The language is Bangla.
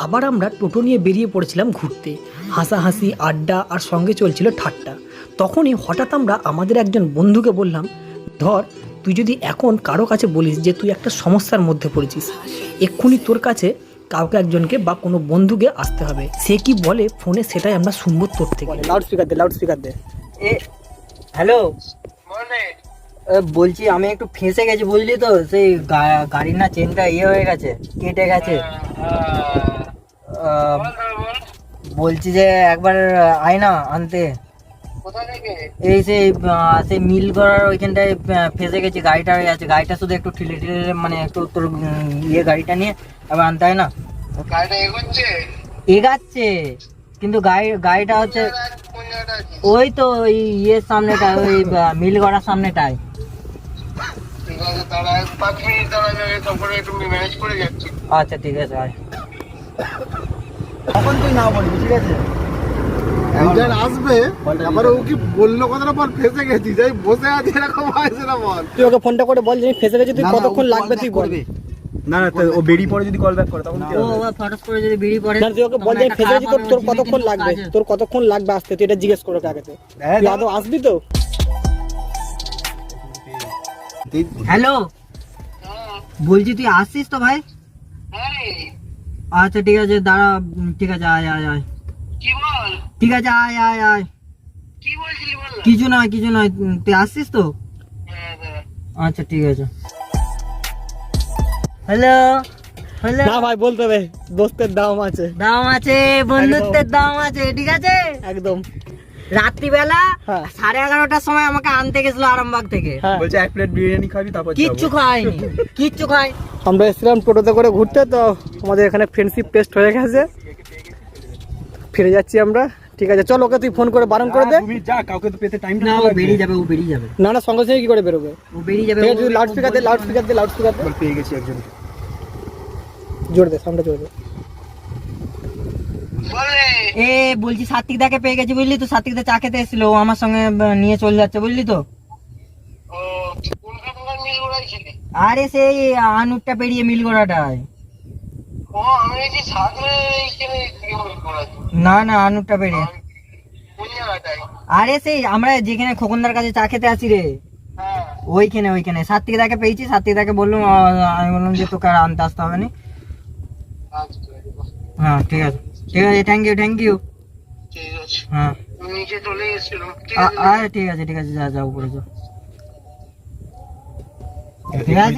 আবার আমরা টোটো নিয়ে বেরিয়ে পড়েছিলাম ঘুরতে। হাসাহাসি, আড্ডা আর সঙ্গে চলছিল ঠাট্টা। তখনই হঠাৎ আমরা আমাদের একজন বন্ধুকে বললাম, ধর তুই যদি এখন কারো কাছে বলিস যে তুই একটা সমস্যার মধ্যে পড়েছিস, এক্ষুনি তোর কাছে কাউকে একজনকে বা কোনো বন্ধুকে আসতে হবে। সে কি বলে ফোনে সেটাই আমরা শুনবো তোর থেকে। লাউড স্পিকার দে। এ হ্যালো, বলছি আমি একটু ফেঁসে গেছি বুঝলি তো, সেই গাড়ির না চেনটা হয়ে গেছে, কেটে গেছে। বলছি যে একবার আয় না আনতে। এই সেই মিল করার ওইখানটায় ফেঁসে গেছি, গাড়িটা হয়ে আছে, গাড়িটা শুধু একটু ঠেলে মানে একটু তোর গাড়িটা নিয়ে আবার আনতে হয় না। এগাচ্ছে কিন্তু গাড়িটা হচ্ছে ওই তো ওই সামনেটা, ওই মিল করার সামনেটায়। আচ্ছা ঠিক আছে ভাই, এখন তুই না বলবি, ঠিক আছে? আসবে আবার ও কি বললো কথাটা বল, ফেসে গেছি যাই বসে আছি এরকম হয়েছে না বল। তুই ওকে ফোনটা করে বল যে ফেসে গেছে, তুই কতক্ষণ লাগবে তুই বলবি। না ও বেরিয়ে পড়ে যদি কল ব্যাক করে তখন ও ফটোস করে যদি বেরিয়ে পড়ে, তুই ওকে বল যে ফেসে গেছে, তোর কতক্ষণ লাগবে, তোর কতক্ষণ লাগবে আসতে, তুই এটা জিজ্ঞেস করো আগে। তুই আদৌ আসবি তো? হ্যালো, বলছি তুই আসছিস তো ভাই? আচ্ছা ঠিক আছে, দাঁড়া, ঠিক আছে, আয় আয় আয়। ঠিক আছে, আয় আয় আয়। কিছু নয়, তুই আসছিস তো? আচ্ছা ঠিক আছে। হ্যালো হ্যালো, না ভাই বলতে হবে, দোস্তের দাম আছে, বন্ধুত্বের দাম আছে, ঠিক আছে? একদম। রাত্রিবেলা হ্যাঁ। 11:30টার সময় আমাকে আনতে গেছিল আরামবাগ থেকে। বলছে এক প্লেট বিরিয়ানি খাবি তারপর কিচ্ছু খাইনি, কিচ্ছু খাই। আমরা এসেছিলাম টোটোতে করে ঘুরতে, তো আমাদের এখানে ফ্রেন্ডশিপ টেস্ট হয়ে গেছে, ফিরে যাচ্ছি আমরা। ঠিক আছে চল, ওকে তুই ফোন করে বারণ করে দে। তুমি যা, কাউকে তো পেতে টাইম না, ও বেরিয়ে যাবে, না সঙ্গে সঙ্গে কি করে বেরোবে? ও বেরিয়ে যাবে। ঠিক আছে, তুই লাউড স্পিকার দে। পেয়ে গেছি একজন। জোর দে, সাউন্ডটা জোর দে। এ বলছি সাত্বিক দাকে পেয়ে গেছি বুঝলি তো, সাত্বিক দা চা খেতে এসেছিল, ও আমার সঙ্গে নিয়ে চলে যাচ্ছে বুঝলি তো। আরে সেই আনুরটা পেরিয়ে মিল করাটায়। না আনুরটা পেরিয়ে। আরে সেই আমরা যেখানে খোকনদার কাছে চা খেতে আসি রে, ওইখানে সাত্বিক দাকে পেয়েছি। সাত্বিক দাকে বললাম, আমি বললাম যে তোকে আর আনতে আসতে হবে না। হ্যাঁ ঠিক আছে, থ্যাংক ইউ। হ্যাঁ ঠিক আছে, যা উপরে যা, ঠিক আছে।